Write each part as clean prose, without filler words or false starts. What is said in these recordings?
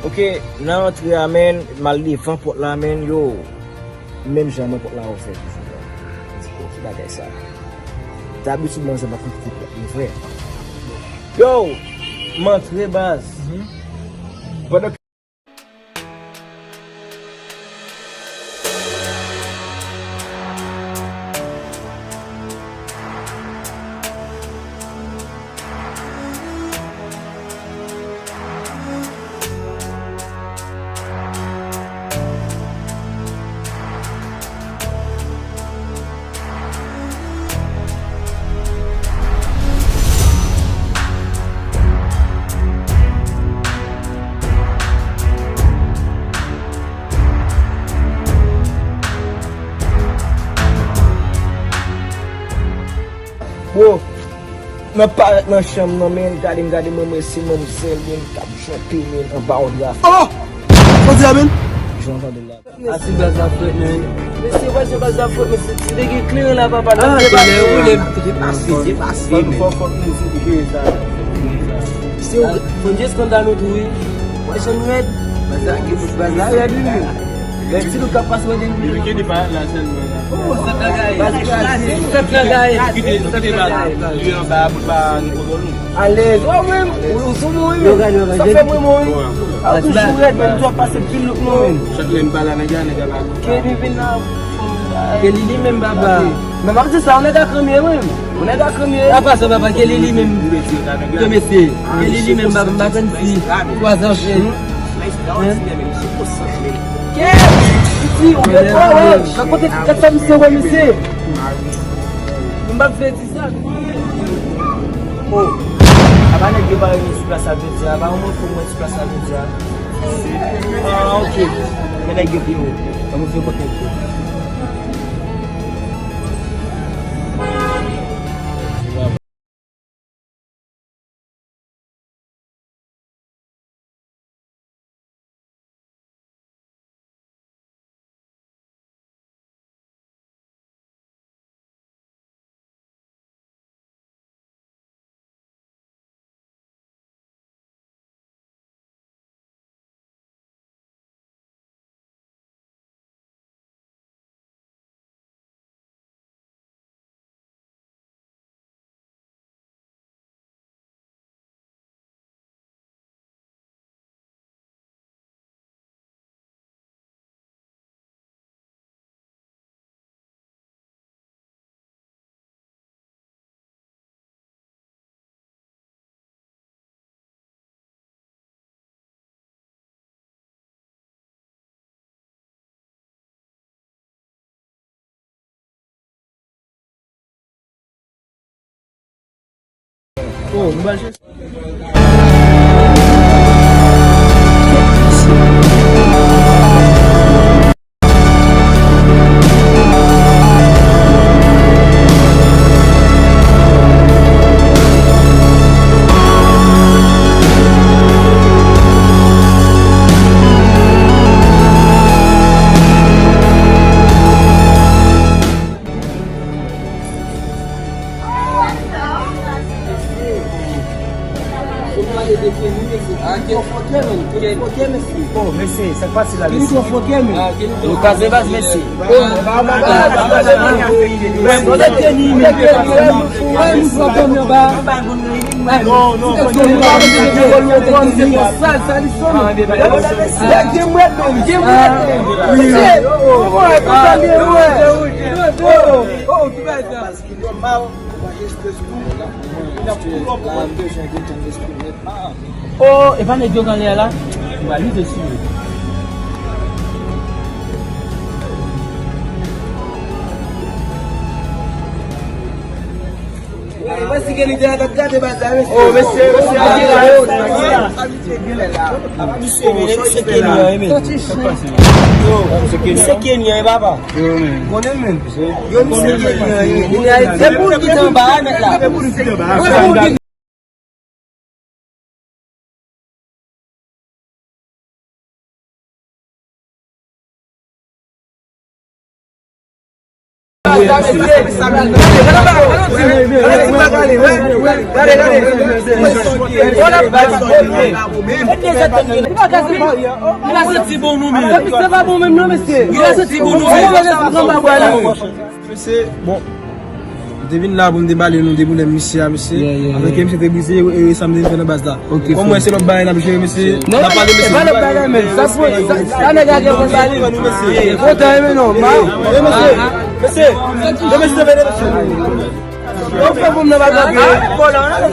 Ok, nan entre amen, mal defan pot la men yo. Même jamais pot la ou fait. C'est bagay ça. D'habitude man se bat petit pot, mon frère. Yo, montre base. Pendant Wow, nan paret nan cham nan men, gade remesye mon sel men, kap chope men, an ba ou di la fè. Oh! What's that, man? J'entends de la. Asi gaza fèt men. Mese, wè se gaza fòt, mese, ti de ge kler la papa. Ah, te pase. Fòk mese di ge sa. Se ou, fonjes konta nou tou yi. Wè son red. Baza red yi. Lè si nou kap pas wè den yi. Ki di pa la sel mwen la. Oh, sa kagay. Sa kagay. Ki di ba la. Li yon ba pou pa nou kodolou. Allez, wè mwen, ou sou mwen Yo yon. gade, yo Sa gade. fè mwen mwen yon. A tou chou red, men, tou a pase pil louk mwen. Chak len bala nan jan nega ba. Ke di vin nan. Ke lili men baba. Men mak di sa, on e da kremye mwen. On e da kremye. A pa sa baba, ke lili men. Remesye. Ke lili men baba, mbakan si. Kwaze chen. Ke? Iti, on ve kwa wè. Kakote kata mse wè mse. Mbak fè ti sa. Oh. Aba ne ge ba yon sou plas avèdja. Aba yon moun fò mwen sou plas avèdja. Ah, ok. Men e ge pi yo. A mwen fè kote yo. Oh, mbal jen. Oh, mese, sa kwa si la mese. Nou kaze bas mese. Oh, e pa ne diyo kan le la? Mwa li desi. Mese gen ide a gade baza mese. Oh, mese, Mese Kenya e baba. Konnen men. Yo mese Kenya e. Se pou ki tan ba anet la. Bon, devine là pour me déballer nous débouler monsieur avec monsieur débusé et samedi faire base là. Comme moi c'est le bail là monsieur monsieur. Non, pas le bail mais ça faut ça n'a pas de bail. Faut t'aimer non, monsieur. On fait pour ne pas taper. Voilà, on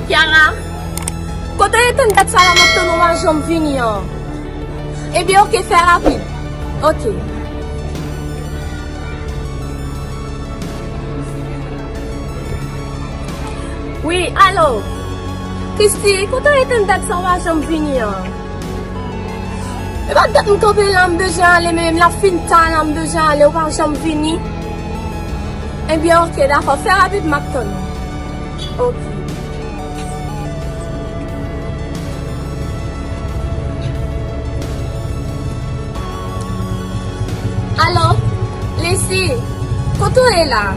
Kiara, quand tu es en train de faire la jambe finie, eh bien, ok, fais rapide. Ok. Oui, allô. Christy, quand tu es en train de faire la jambe finie, eh bien, tu as un l'âme de gens, même la fin de temps, l'âme de gens, les ouvrir jambe finie. Eh bien, ok, d'accord, fais rapide, Macton. Ok. Alors, les filles, quand on est là,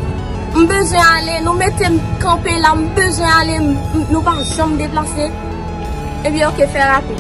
on besoin d'aller, nous mettons camper là, on besoin d'aller, nous pas jamais déplacer. Eh bien, ok, faire rapide.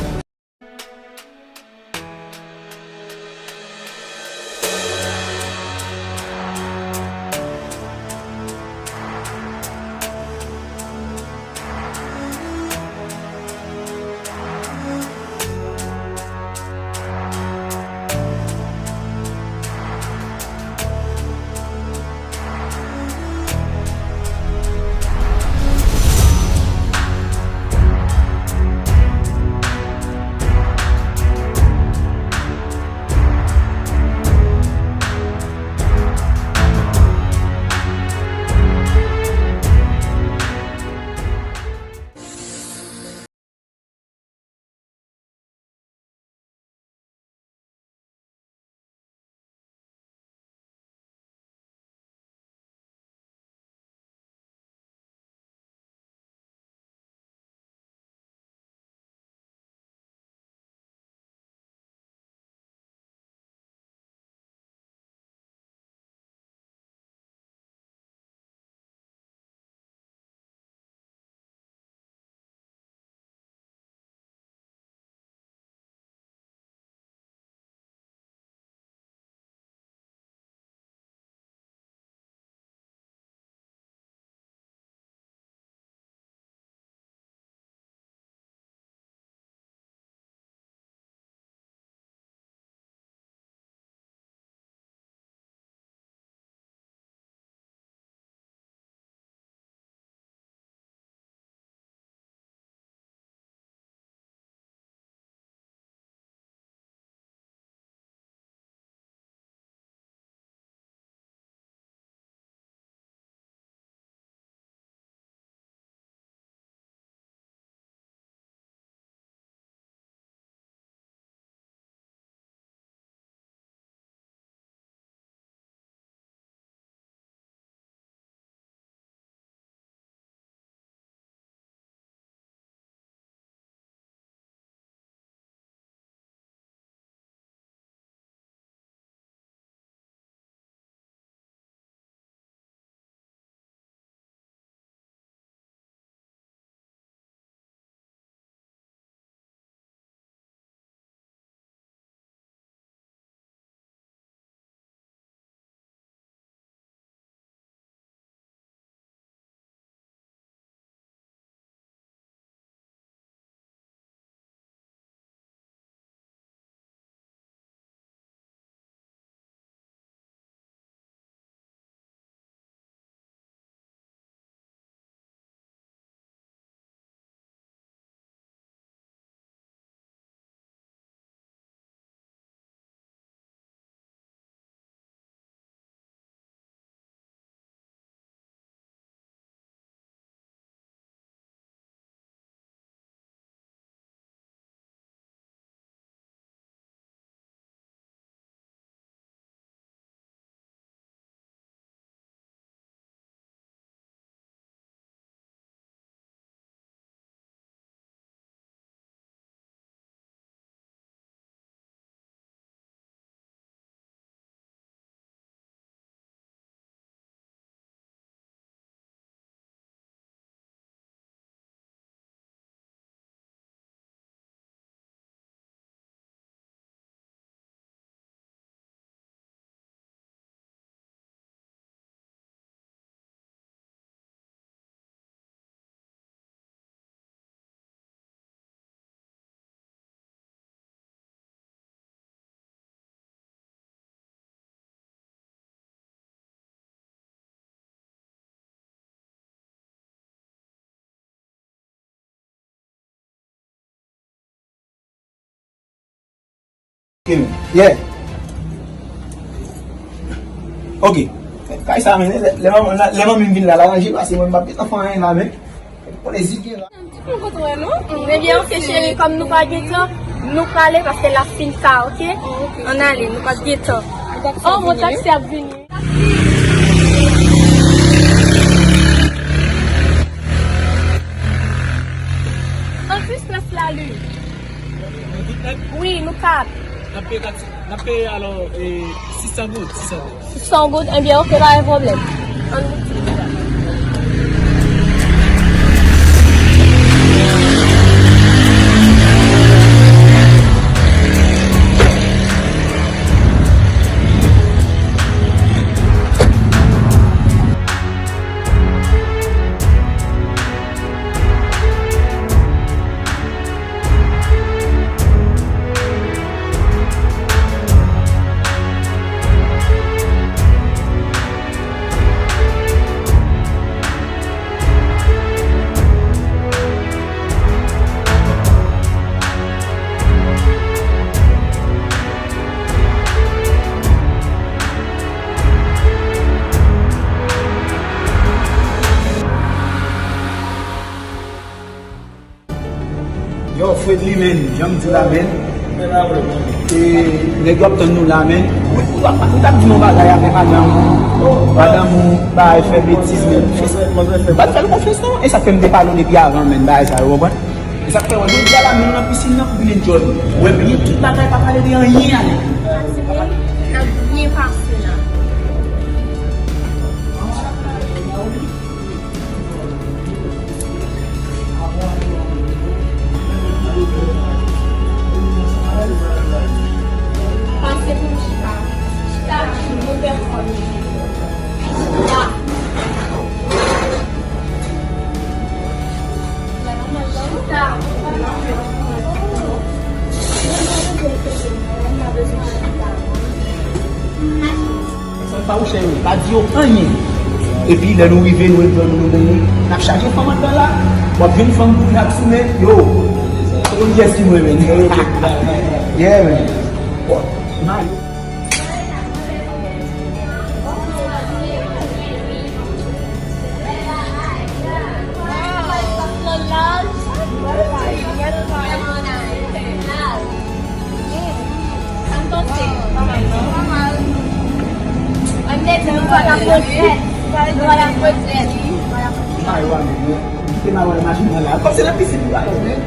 Yeah. Ok. Kaya sa amin, leman min vin la ranji parce mwen mabit an fan la men. Pour les idées là. Eh bien, ok, chérie, comme nous pas de temps, nous pas aller parce que la fin ça, ok? On allait, nous pas de temps. Oh, mon taxi est venu. En plus, place la lune. Oui, nous quatre. N'a payé alors 600 gouttes. 600 gouttes, eh bien, ok, pas de problème. Yo, fwed li men, jom di la men. E negop ton nou la men. Ou tap di nou bagay ame madame ou ba e fe betis men. Ba fèl konfes nou. E sa fèm de palon epi avan men, ba e sa yo ban. E sa fèm wè di la men nan pisin nan pou bine jol. Wè biye tout bagay pa pale de an yin ane. Nan bien passé là. Passez pour Chita. Chita, je suis une personne. Là. Chita. Pa ou chenye, pa di yo anye. E pi lè nou rive nou e plon nou meni. Nap chaje fòm an dan la. Wap jen fòm kou nap soume. Yo. Yo yes ki mwen men. Yeah men. Man. Ay, wan men. Te ma wan machin nan la. Kom se nan pisin nou la men.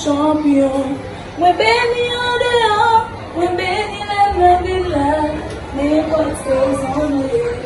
champion. Mwen beni an deyan, mwen beni lem nan villa, n'importe ce zanmi.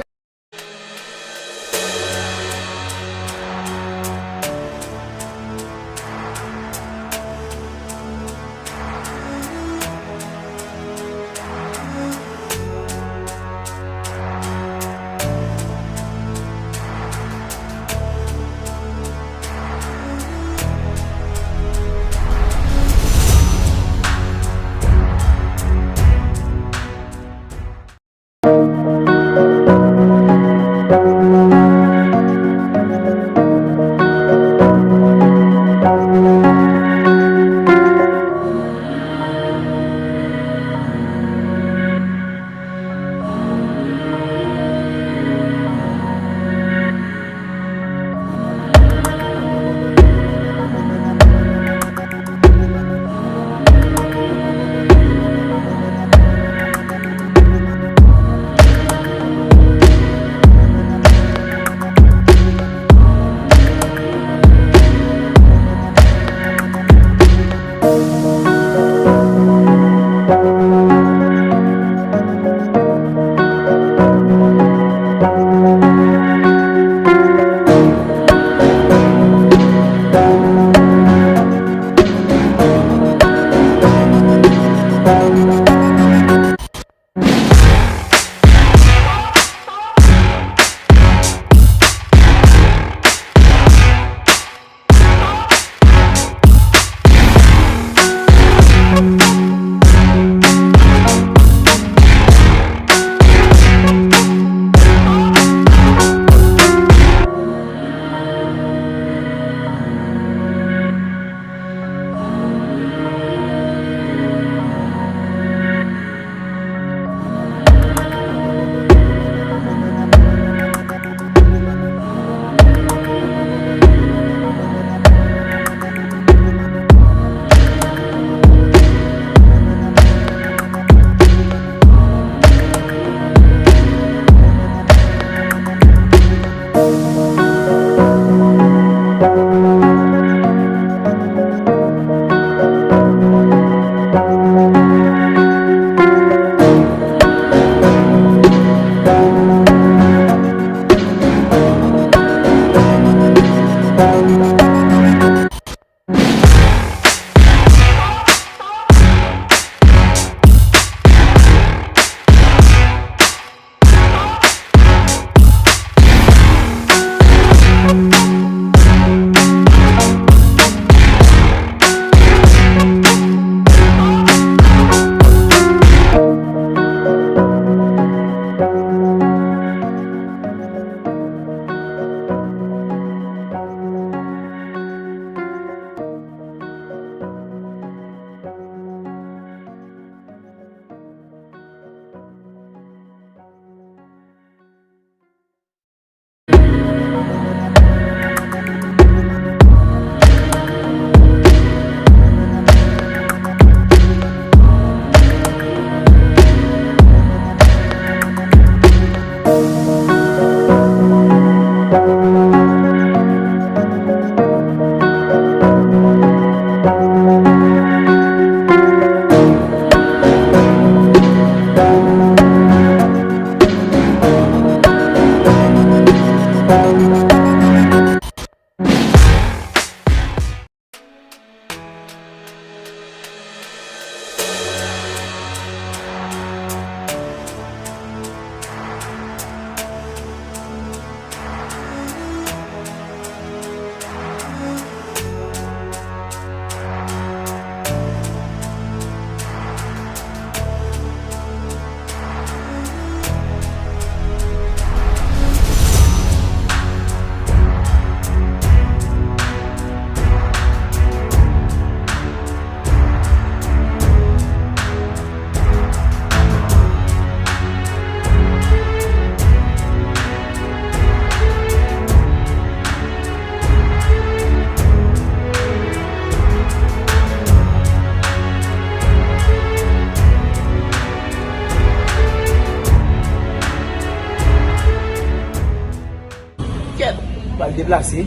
Va le déplacer.